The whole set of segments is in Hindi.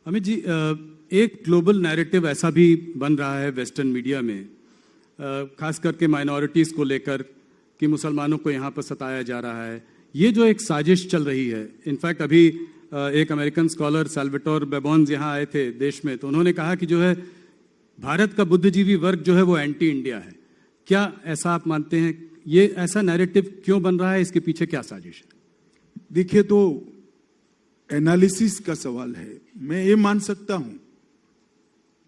अमित जी, एक ग्लोबल नैरेटिव ऐसा भी बन रहा है वेस्टर्न मीडिया में, खास करके माइनॉरिटीज़ को लेकर, कि मुसलमानों को यहाँ पर सताया जा रहा है। ये जो एक साजिश चल रही है, इनफैक्ट अभी एक अमेरिकन स्कॉलर साल्वाटोर बेबॉन्स यहाँ आए थे देश में, तो उन्होंने कहा कि जो है भारत का बुद्धिजीवी वर्ग जो है वो एंटी इंडिया है। क्या ऐसा आप मानते हैं? ये ऐसा नैरेटिव क्यों बन रहा है? इसके पीछे क्या साजिश है? देखिए, तो एनालिसिस का सवाल है। मैं ये मान सकता हूं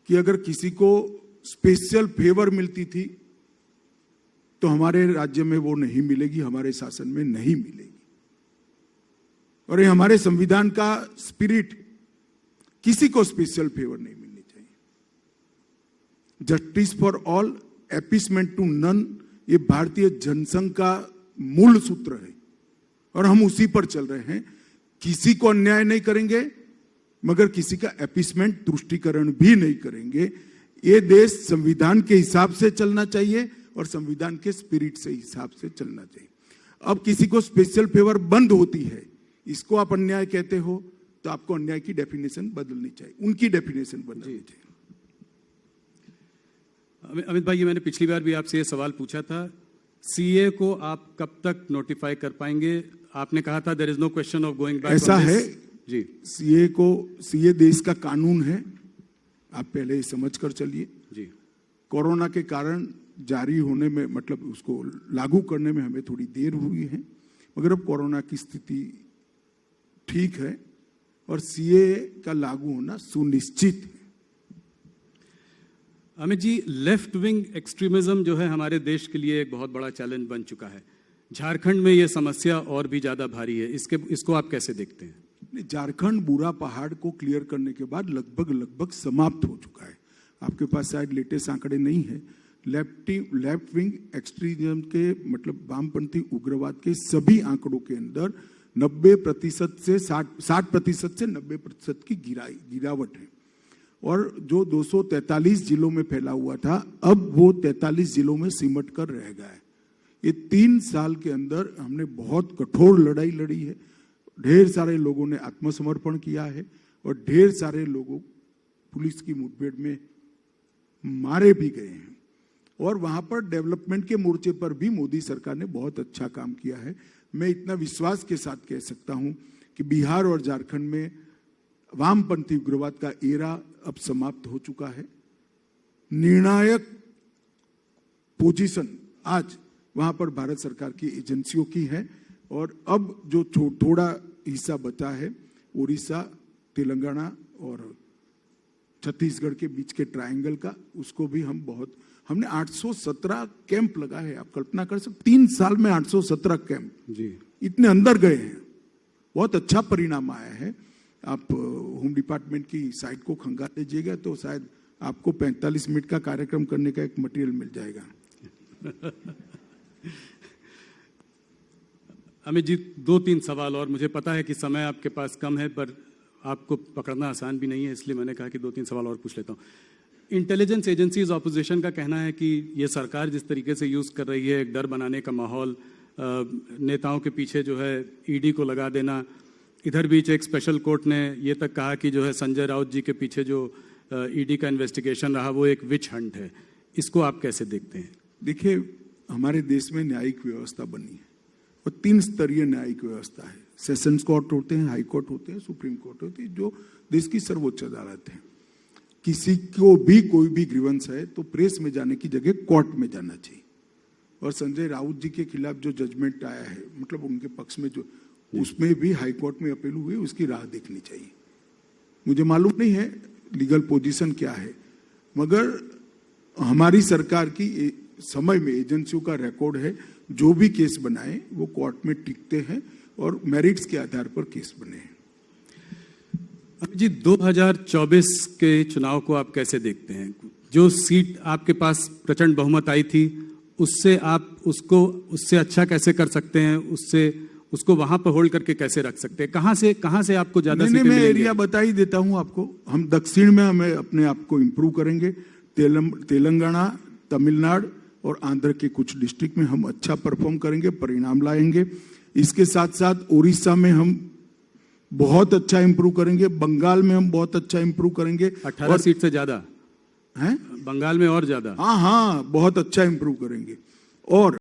कि अगर किसी को स्पेशल फेवर मिलती थी तो हमारे राज्य में वो नहीं मिलेगी, हमारे शासन में नहीं मिलेगी। और ये हमारे संविधान का स्पिरिट, किसी को स्पेशल फेवर नहीं मिलनी चाहिए। Justice for all, appeasement to none, ये भारतीय जनसंघ का मूल सूत्र है और हम उसी पर चल रहे हैं। किसी को अन्याय नहीं करेंगे, मगर किसी का एपीसमेंट, तुष्टीकरण भी नहीं करेंगे। ये देश संविधान के हिसाब से चलना चाहिए और संविधान के स्पिरिट से हिसाब से चलना चाहिए। अब किसी को स्पेशल फेवर बंद होती है, इसको आप अन्याय कहते हो, तो आपको अन्याय की डेफिनेशन बदलनी चाहिए, उनकी डेफिनेशन बदलनी चाहिए। अमित भाई, ये मैंने पिछली बार भी आपसे ये सवाल पूछा था, सीए को आप कब तक नोटिफाई कर पाएंगे? आपने कहा था there is no question of going back. ऐसा है जी, सीए देश का कानून है, आप पहले समझ कर चलिए। जी, कोरोना के कारण जारी होने में, मतलब उसको लागू करने में हमें थोड़ी देर हुई है, मगर अब कोरोना की स्थिति ठीक है और सीए का लागू होना सुनिश्चित है। Amit ji, left wing extremism जो है हमारे देश के लिए एक बहुत बड़ा चैलेंज बन चुका है। झारखंड में ये समस्या और भी ज्यादा भारी है, इसको आप कैसे देखते हैं? झारखंड बुरा पहाड़ को क्लियर करने के बाद लगभग समाप्त हो चुका है। आपके पास शायद लेटेस्ट आंकड़े नहीं है। लेफ्ट विंग एक्सट्रीमिज्म के, मतलब वामपंथी उग्रवाद के सभी आंकड़ों के अंदर 90% से 60% से 90% की गिरावट है। और जो 243 जिलों में फैला हुआ था, अब वो 43 जिलों में सिमट कर रह गया है। ये 3 साल के अंदर हमने बहुत कठोर लड़ाई लड़ी है। ढेर सारे लोगों ने आत्मसमर्पण किया है और ढेर सारे लोगों पुलिस की मुठभेड़ में मारे भी गए हैं। और वहां पर डेवलपमेंट के मोर्चे पर भी मोदी सरकार ने बहुत अच्छा काम किया है। मैं इतना विश्वास के साथ कह सकता हूं कि बिहार और झारखंड में वामपंथी उग्रवाद का एरा अब समाप्त हो चुका है। निर्णायक पोजीशन आज वहां पर भारत सरकार की एजेंसियों की है। और अब जो थोड़ा हिस्सा बचा है, उड़ीसा, तेलंगाना और छत्तीसगढ़ के बीच के ट्रायंगल का, उसको भी हमने 817 कैंप लगा है। आप कल्पना कर सकते, 3 साल में 817 कैंप जी, इतने अंदर गए हैं। बहुत अच्छा परिणाम आया है। आप होम डिपार्टमेंट की साइट को खंगाल लीजिएगा तो शायद आपको 45 मिनट का कार्यक्रम करने का एक मटेरियल मिल जाएगा। अमित जी, 2-3 सवाल और। मुझे पता है कि समय आपके पास कम है, पर आपको पकड़ना आसान भी नहीं है, इसलिए मैंने कहा कि 2-3 सवाल और पूछ लेता हूँ। इंटेलिजेंस एजेंसीज, ऑपोजिशन का कहना है कि ये सरकार जिस तरीके से यूज़ कर रही है, एक डर बनाने का माहौल, नेताओं के पीछे जो है ईडी को लगा देना। इधर बीच एक स्पेशल कोर्ट ने ये तक कहा कि जो है संजय राउत जी के पीछे जो ईडी का इन्वेस्टिगेशन रहा वो एक विच हंट है। इसको आप कैसे देखते हैं? देखिए, हमारे देश में न्यायिक व्यवस्था बनी है और 3 स्तरीय न्यायिक व्यवस्था है। सेशंस कोर्ट होते हैं, हाई कोर्ट होते हैं, सुप्रीम कोर्ट होती है, जो देश की सर्वोच्च अदालत है। किसी को भी कोई भी ग्रीवेंस है तो प्रेस में जाने की जगह कोर्ट में जाना चाहिए। और संजय राउत जी के खिलाफ जो जजमेंट आया है, मतलब उनके पक्ष में जो, उसमें भी हाई कोर्ट में अपील हुई, उसकी राह देखनी चाहिए। मुझे मालूम नहीं है लीगल पोजीशन क्या है, मगर हमारी सरकार की समय में एजेंसियों का रिकॉर्ड है, जो भी केस बनाए वो कोर्ट में टिकते हैं और मेरिट्स के आधार पर केस बने हैं। जी, 2024 के चुनाव को आप कैसे देखते हैं? जो सीट आपके पास प्रचंड बहुमत आई थी, उससे आप उससे अच्छा कैसे कर सकते हैं? उसको वहां पर होल्ड करके कैसे रख सकते हैं? कहां से आपको ज्यादा सीटें मिलेंगी? मैं एरिया बता ही देता हूं आपको। हम दक्षिण में हमें अपने आप को इंप्रूव करेंगे। तेलंगाना, तमिलनाडु और आंध्र के कुछ डिस्ट्रिक्ट में हम अच्छा परफॉर्म करेंगे, परिणाम लाएंगे। इसके साथ साथ उड़ीसा में हम बहुत अच्छा इंप्रूव करेंगे। बंगाल में हम बहुत अच्छा इंप्रूव करेंगे। 18 सीट से ज्यादा हैं? बंगाल में और ज्यादा। हाँ हाँ, बहुत अच्छा इंप्रूव करेंगे। और